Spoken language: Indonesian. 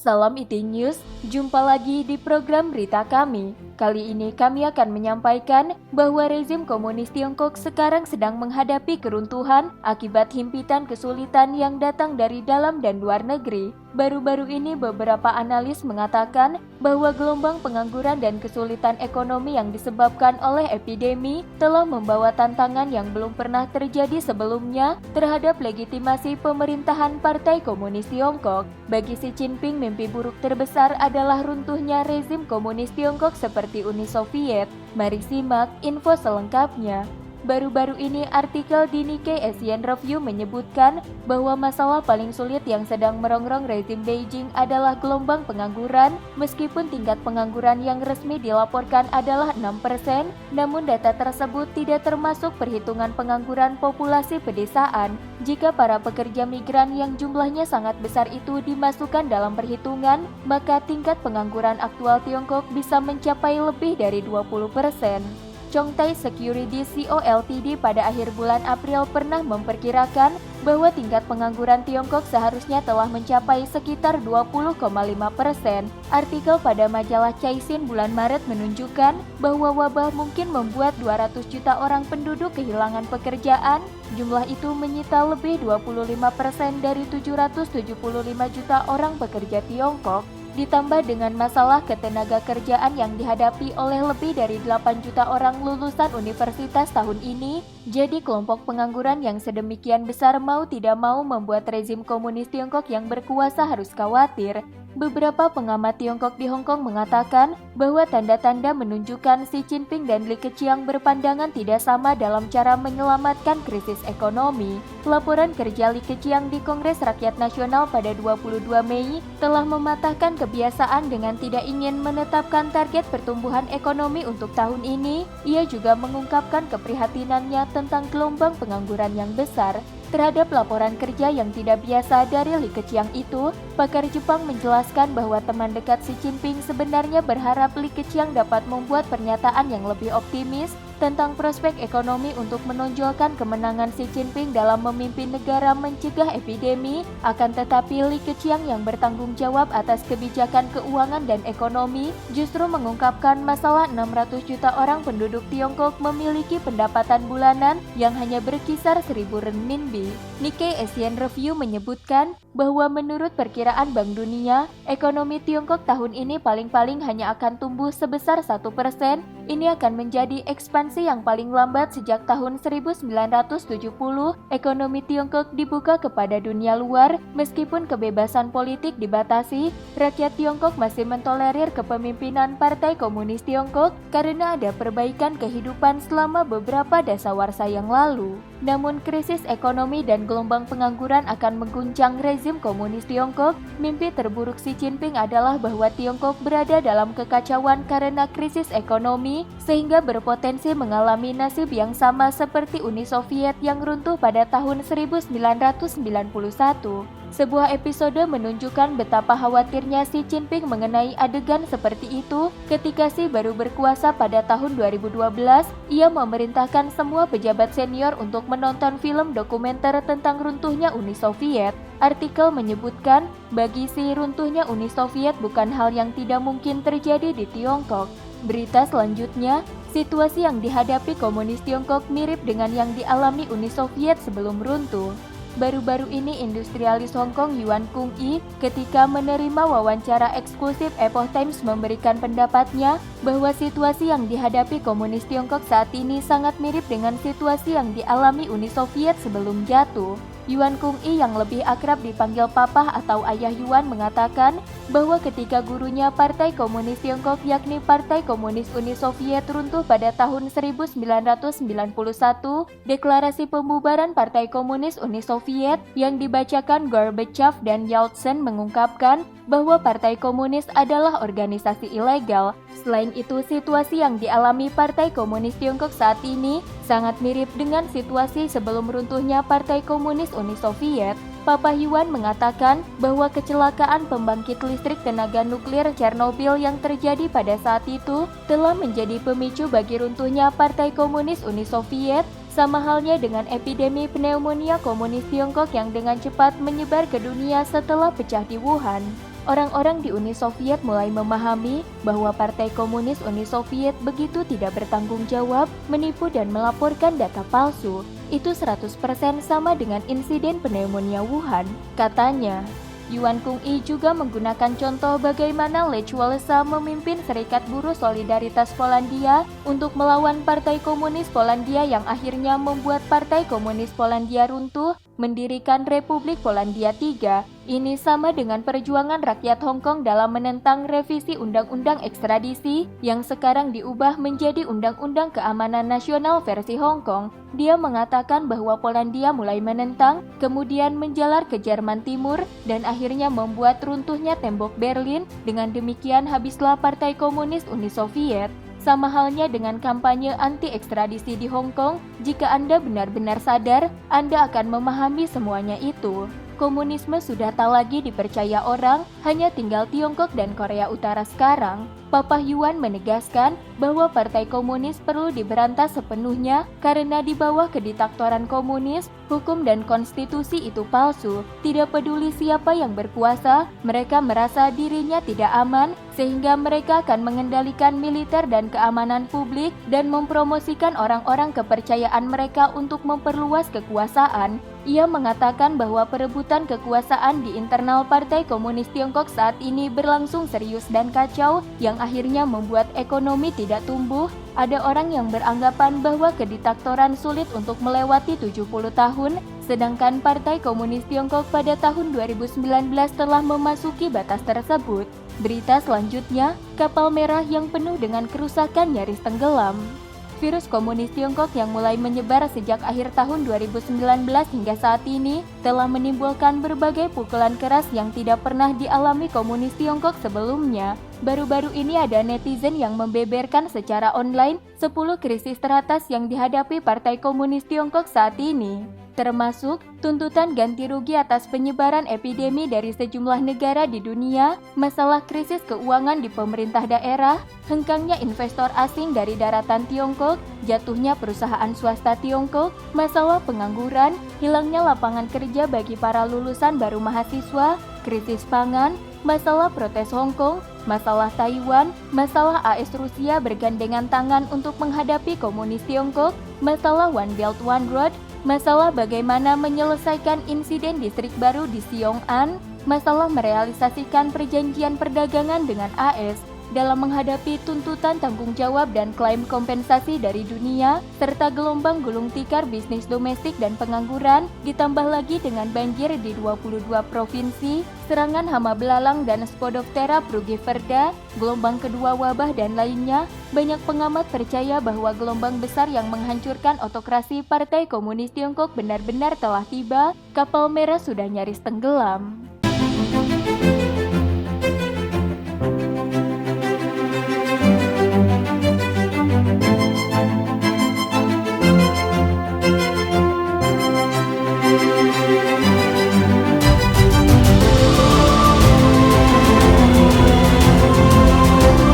Salam IT News, jumpa lagi di program berita kami. Kali ini kami akan menyampaikan bahwa rezim komunis Tiongkok sekarang sedang menghadapi keruntuhan akibat himpitan kesulitan yang datang dari dalam dan luar negeri. Baru-baru ini beberapa analis mengatakan bahwa gelombang pengangguran dan kesulitan ekonomi yang disebabkan oleh epidemi telah membawa tantangan yang belum pernah terjadi sebelumnya terhadap legitimasi pemerintahan Partai Komunis Tiongkok. Bagi Xi Jinping, mimpi buruk terbesar adalah runtuhnya rezim komunis Tiongkok seperti Uni Soviet. Mari simak info selengkapnya. Baru-baru ini artikel di Nikkei Asian Review menyebutkan bahwa masalah paling sulit yang sedang merongrong rezim Beijing adalah gelombang pengangguran. Meskipun tingkat pengangguran yang resmi dilaporkan adalah 6%, namun data tersebut tidak termasuk perhitungan pengangguran populasi pedesaan. Jika para pekerja migran yang jumlahnya sangat besar itu dimasukkan dalam perhitungan, maka tingkat pengangguran aktual Tiongkok bisa mencapai lebih dari 20%. Chongtai Securities Co Ltd pada akhir bulan April pernah memperkirakan bahwa tingkat pengangguran Tiongkok seharusnya telah mencapai sekitar 20,5%. Artikel pada majalah Caixin bulan Maret menunjukkan bahwa wabah mungkin membuat 200 juta orang penduduk kehilangan pekerjaan. Jumlah itu menyita lebih 25% dari 775 juta orang pekerja Tiongkok. Ditambah dengan masalah ketenaga kerjaan yang dihadapi oleh lebih dari 8 juta orang lulusan universitas tahun ini, jadi kelompok pengangguran yang sedemikian besar mau tidak mau membuat rezim komunis Tiongkok yang berkuasa harus khawatir. Beberapa pengamat Tiongkok di Hong Kong mengatakan bahwa tanda-tanda menunjukkan Xi Jinping dan Li Keqiang berpandangan tidak sama dalam cara menyelamatkan krisis ekonomi. Laporan kerja Li Keqiang di Kongres Rakyat Nasional pada 22 Mei telah mematahkan kebiasaan dengan tidak ingin menetapkan target pertumbuhan ekonomi untuk tahun ini. Ia juga mengungkapkan keprihatinannya tentang gelombang pengangguran yang besar. Terhadap laporan kerja yang tidak biasa dari Li Keqiang itu, pakar Jepang menjelaskan bahwa teman dekat Xi Jinping sebenarnya berharap Li Keqiang dapat membuat pernyataan yang lebih optimis tentang prospek ekonomi untuk menonjolkan kemenangan Xi Jinping dalam memimpin negara mencegah epidemi. Akan tetapi Li Keqiang yang bertanggung jawab atas kebijakan keuangan dan ekonomi justru mengungkapkan masalah 600 juta orang penduduk Tiongkok memiliki pendapatan bulanan yang hanya berkisar 1.000 renminbi. Nikkei Asian Review menyebutkan bahwa menurut perkiraan Bank Dunia, ekonomi Tiongkok tahun ini paling-paling hanya akan tumbuh sebesar 1%. Ini akan menjadi ekspansi yang paling lambat sejak tahun 1970. Ekonomi Tiongkok dibuka kepada dunia luar, meskipun kebebasan politik dibatasi. Rakyat Tiongkok masih mentolerir kepemimpinan Partai Komunis Tiongkok karena ada perbaikan kehidupan selama beberapa dasawarsa yang lalu. Namun krisis ekonomi dan gelombang pengangguran akan mengguncang rezim komunis Tiongkok. Mimpi terburuk Xi Jinping adalah bahwa Tiongkok berada dalam kekacauan karena krisis ekonomi, sehingga berpotensi mengalami nasib yang sama seperti Uni Soviet yang runtuh pada tahun 1991. Sebuah episode menunjukkan betapa khawatirnya Xi Jinping mengenai adegan seperti itu ketika Xi baru berkuasa pada tahun 2012. Ia memerintahkan semua pejabat senior untuk menonton film dokumenter tentang runtuhnya Uni Soviet. Artikel menyebutkan, bagi Xi runtuhnya Uni Soviet bukan hal yang tidak mungkin terjadi di Tiongkok. Berita selanjutnya, situasi yang dihadapi komunis Tiongkok mirip dengan yang dialami Uni Soviet sebelum runtuh. Baru-baru ini industrialis Hong Kong Yuan Kung Yi ketika menerima wawancara eksklusif Epoch Times memberikan pendapatnya bahwa situasi yang dihadapi komunis Tiongkok saat ini sangat mirip dengan situasi yang dialami Uni Soviet sebelum jatuh. Yuan Kung Yi yang lebih akrab dipanggil Papa atau Ayah Yuan mengatakan bahwa ketika gurunya Partai Komunis Tiongkok yakni Partai Komunis Uni Soviet runtuh pada tahun 1991, deklarasi pembubaran Partai Komunis Uni Soviet yang dibacakan Gorbachev dan Yeltsin mengungkapkan bahwa Partai Komunis adalah organisasi ilegal. Selain itu, situasi yang dialami Partai Komunis Tiongkok saat ini sangat mirip dengan situasi sebelum runtuhnya Partai Komunis Uni Soviet. Papa Yuan mengatakan bahwa kecelakaan pembangkit listrik tenaga nuklir Chernobyl yang terjadi pada saat itu telah menjadi pemicu bagi runtuhnya Partai Komunis Uni Soviet, sama halnya dengan epidemi pneumonia komunis Tiongkok yang dengan cepat menyebar ke dunia setelah pecah di Wuhan. orang-orang di Uni Soviet mulai memahami bahwa Partai Komunis Uni Soviet begitu tidak bertanggung jawab, menipu dan melaporkan data palsu. Itu 100% sama dengan insiden pneumonia Wuhan, katanya. Yuan Kung-i juga menggunakan contoh bagaimana Lech Walesa memimpin Serikat Buruh Solidaritas Polandia untuk melawan Partai Komunis Polandia yang akhirnya membuat Partai Komunis Polandia runtuh, mendirikan Republik Polandia III. Ini sama dengan perjuangan rakyat Hong Kong dalam menentang revisi Undang-Undang Ekstradisi yang sekarang diubah menjadi Undang-Undang Keamanan Nasional versi Hong Kong. Dia mengatakan bahwa Polandia mulai menentang, kemudian menjalar ke Jerman Timur, dan akhirnya membuat runtuhnya tembok Berlin. Dengan demikian habislah Partai Komunis Uni Soviet. Sama halnya dengan kampanye anti-ekstradisi di Hong Kong, jika Anda benar-benar sadar, Anda akan memahami semuanya itu. Komunisme sudah tak lagi dipercaya orang, hanya tinggal Tiongkok dan Korea Utara sekarang. Papa Yuan menegaskan bahwa Partai Komunis perlu diberantas sepenuhnya karena di bawah kediktatoran komunis, hukum dan konstitusi itu palsu. Tidak peduli siapa yang berkuasa, mereka merasa dirinya tidak aman, sehingga mereka akan mengendalikan militer dan keamanan publik dan mempromosikan orang-orang kepercayaan mereka untuk memperluas kekuasaan. Ia mengatakan bahwa perebutan kekuasaan di internal Partai Komunis Tiongkok saat ini berlangsung serius dan kacau, yang akhirnya membuat ekonomi tidak tumbuh. Ada orang yang beranggapan bahwa kediktatoran sulit untuk melewati 70 tahun, sedangkan Partai Komunis Tiongkok pada tahun 2019 telah memasuki batas tersebut. Berita selanjutnya, kapal merah yang penuh dengan kerusakan nyaris tenggelam. Virus komunis Tiongkok yang mulai menyebar sejak akhir tahun 2019 hingga saat ini telah menimbulkan berbagai pukulan keras yang tidak pernah dialami komunis Tiongkok sebelumnya. Baru-baru ini ada netizen yang membeberkan secara online 10 krisis teratas yang dihadapi Partai Komunis Tiongkok saat ini, termasuk tuntutan ganti rugi atas penyebaran epidemi dari sejumlah negara di dunia, masalah krisis keuangan di pemerintah daerah, hengkangnya investor asing dari daratan Tiongkok, jatuhnya perusahaan swasta Tiongkok, masalah pengangguran, hilangnya lapangan kerja bagi para lulusan baru mahasiswa, krisis pangan, masalah protes Hong Kong, masalah Taiwan, masalah AS Rusia bergandengan tangan untuk menghadapi komunis Tiongkok, masalah One Belt One Road, masalah bagaimana menyelesaikan insiden distrik baru di Xiong'an, masalah merealisasikan perjanjian perdagangan dengan AS dalam menghadapi tuntutan tanggung jawab dan klaim kompensasi dari dunia, serta gelombang gulung tikar bisnis domestik dan pengangguran, ditambah lagi dengan banjir di 22 provinsi, serangan hama belalang dan Spodoptera frugiverda, gelombang kedua wabah dan lainnya. Banyak pengamat percaya bahwa gelombang besar yang menghancurkan otokrasi Partai Komunis Tiongkok benar-benar telah tiba. Kapal merah sudah nyaris tenggelam.